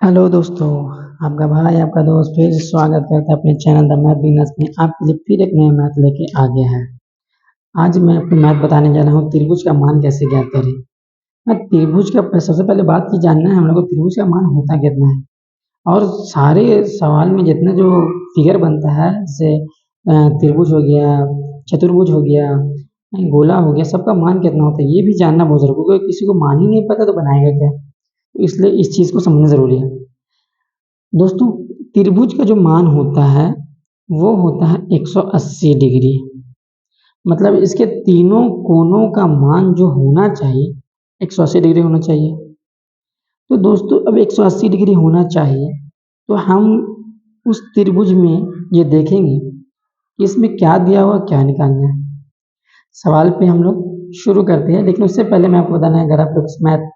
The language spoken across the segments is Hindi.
हेलो दोस्तों, आपका भाई आपका दोस्त फिर से स्वागत करता है अपने चैनल द मैथ बिगिनर्स में। आपके लिए फिर एक नया मैथ लेके आ गया है। आज मैं आपको मैथ बताने जा रहा हूँ त्रिभुज का मान कैसे ज्ञात करें। त्रिभुज का सबसे पहले बात की जानना है हम लोग को त्रिभुज का मान होता कितना है। और सारे सवाल में जितना जो फिगर बनता है जैसे त्रिभुज हो गया, चतुर्भुज हो गया, गोला हो गया, सबका मान कितना होता है ये भी जानना बहुत जरूरी है, क्योंकि किसी को मान ही नहीं पता तो बनाएगा क्या। तो इसलिए इस चीज़ को समझना ज़रूरी है। दोस्तों, त्रिभुज का जो मान होता है वो होता है 180 डिग्री। मतलब इसके तीनों कोनों का मान जो होना चाहिए 180 डिग्री होना चाहिए। तो दोस्तों अब 180 डिग्री होना चाहिए तो हम उस त्रिभुज में ये देखेंगे कि इसमें क्या दिया हुआ क्या निकालना है। सवाल पे हम लोग शुरू करते हैं, लेकिन उससे पहले मैं आपको बताना है, अगर आप लोग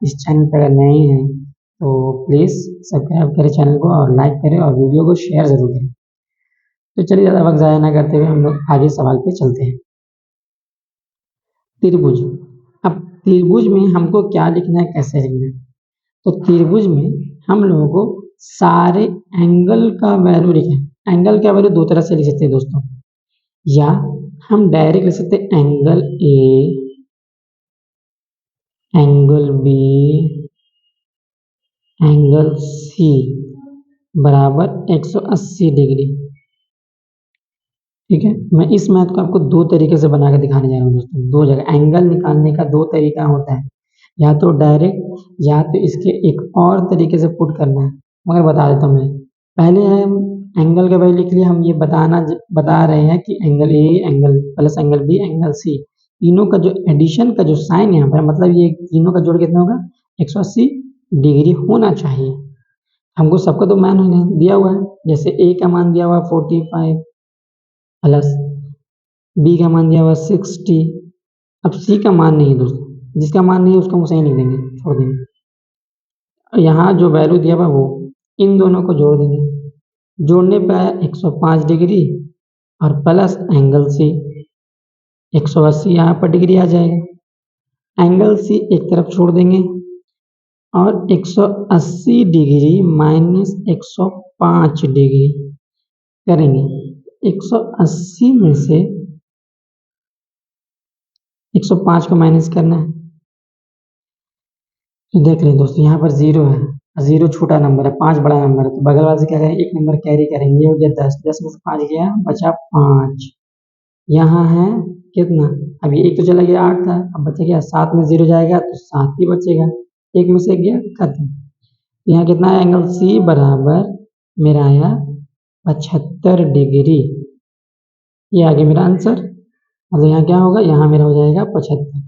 इस चैनल पर अगर नए हैं तो प्लीज़ सब्सक्राइब करें चैनल को और लाइक करें और वीडियो को शेयर ज़रूर करें। तो चलिए ज़्यादा वक्त ज़ाया ना करते हुए हम लोग आगे सवाल पे चलते हैं। त्रिभुज। अब त्रिभुज में हमको क्या लिखना है, कैसे लिखना है। तो त्रिभुज में हम लोगों को सारे एंगल का वैल्यू लिखें। एंगल का वैल्यू दो तरह से लिख सकते हैं दोस्तों, या हम डायरेक्ट लिख सकते हैं angle A, angle B, angle C बराबर 180 डिग्री। ठीक है, मैं इस मैथ को आपको दो तरीके से बना के दिखाने जा रहा हूँ दोस्तों। दो जगह एंगल निकालने का दो तरीका होता है, या तो डायरेक्ट या तो इसके एक और तरीके से पुट करना है। मगर बता देता हूँ मैं, पहले हम एंगल का वैल्यू लिख लिया। हम ये बता रहे हैं कि angle A, angle plus angle B, angle C, तीनों का जो एडिशन का जो साइन यहाँ पर, मतलब ये तीनों का जोड़ कितना होगा 180 डिग्री होना चाहिए। हमको सबका तो मान दिया हुआ है, जैसे ए का मान दिया हुआ 45 प्लस बी का मान दिया हुआ 60। अब सी का मान नहीं दोस्तों, जिसका मान नहीं है उसको हम सही नहीं देंगे, छोड़ देंगे। यहाँ जो वैल्यू दिया हुआ वो इन दोनों को जोड़ देंगे। जोड़ने पे आया 105 डिग्री और प्लस एंगल सी 180, यहाँ पर डिग्री आ जाएगा। एंगल सी एक तरफ छोड़ देंगे और 180 डिग्री माइनस 105 डिग्री करेंगे। 180 में से 105 को माइनस करना है। तो देख लें दोस्तों, यहाँ पर 0 है, 0 छोटा नंबर है, 5 बड़ा नंबर है, तो बगल वाले से क्या करें, एक नंबर कैरी करेंगे। ये हो गया 10, 10 में से 5 गया, बचा 5। यहाँ है कितना, अभी एक तो चला गया 8 था, अब बचा गया 7 में 0 जाएगा तो 7 ही बचेगा, एक में से गया खत्म। यहाँ कितना है, एंगल सी बराबर मेरा आया 75 डिग्री। ये आ गया मेरा आंसर। मतलब यहाँ क्या होगा, यहाँ मेरा हो जाएगा 75।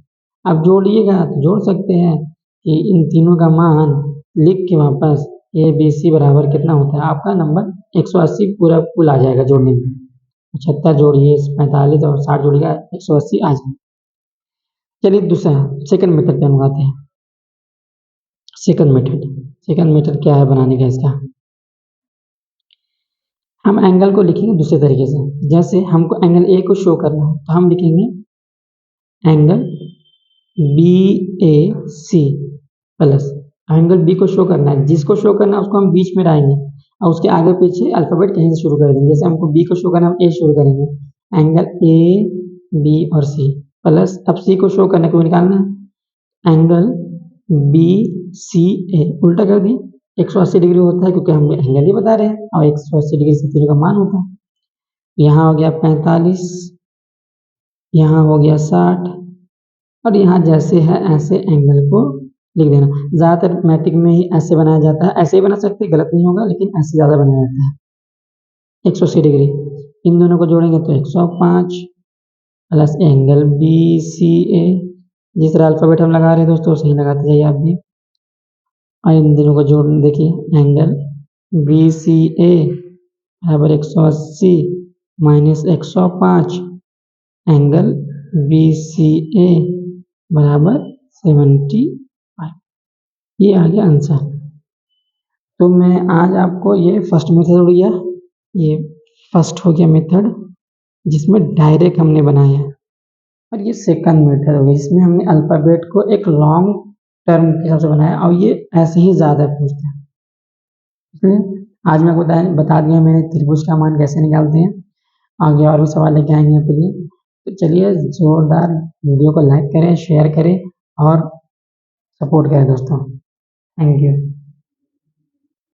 अब जोड़िएगा तो जोड़ सकते हैं कि इन तीनों का मान लिख के वापस ए बी सी बराबर कितना होता है, आपका नंबर 180 पूरा कुल आ जाएगा जोड़ने में। 75 जोड़िए 45 और 60 जोड़िएगा 180 आ जाएगा। चलिए दूसरा सेकंड मेथड पे हम आते हैं। सेकंड मेथड क्या है बनाने का इसका, हम एंगल को लिखेंगे दूसरे तरीके से। जैसे हमको एंगल ए को शो करना है तो हम लिखेंगे एंगल बी ए सी प्लस एंगल बी को शो करना है, जिसको शो करना है उसको हम बीच में लाएंगे और उसके आगे पीछे अल्फाबेट कहीं से शुरू कर देंगे। जैसे हमको बी को शो करना है, हम ए शुरू करेंगे, एंगल ए बी और सी प्लस। अब सी को शो करने को निकालना है, एंगल बी सी ए उल्टा कर दी। 180 डिग्री होता है क्योंकि हम एंगल ही बता रहे हैं और 180 डिग्री से तीनों का मान होता है। यहाँ हो गया 45, यहाँ हो गया 60 और यहाँ जैसे है ऐसे एंगल को लिख देना। ज़्यादातर मैट्रिक में ही ऐसे बनाया जाता है, ऐसे ही बना सकते, गलत नहीं होगा, लेकिन ऐसे ज़्यादा बनाया जाता है। 180 डिग्री इन दोनों को जोड़ेंगे तो 105 प्लस एंगल बी सी ए, जिस तरह अल्फाबेट हम लगा रहे हैं दोस्तों सही लगाते जाइए आप भी। और इन दोनों को जोड़ देखिए, एंगल बी सी ए बराबर 180 माइनस 105, एंगल बी सी ए बराबर 75। ये आ गया आंसर। तो मैं आज आपको ये फर्स्ट मेथड हो गया, ये फर्स्ट हो गया मेथड जिसमें डायरेक्ट हमने बनाया है, और ये सेकंड मेथड हो गया जिसमें हमने अल्फाबेट को एक लॉन्ग टर्म के हिसाब से बनाया और ये ऐसे ही ज़्यादा पूछता है। इसलिए आज मैं आपको बता दिया मैंने त्रिभुज का मान कैसे निकालते हैं। आगे और भी सवाल लेके आएँगे आपके लिए। तो चलिए ज़ोरदार वीडियो को लाइक करें, शेयर करें और सपोर्ट करें दोस्तों। Thank you.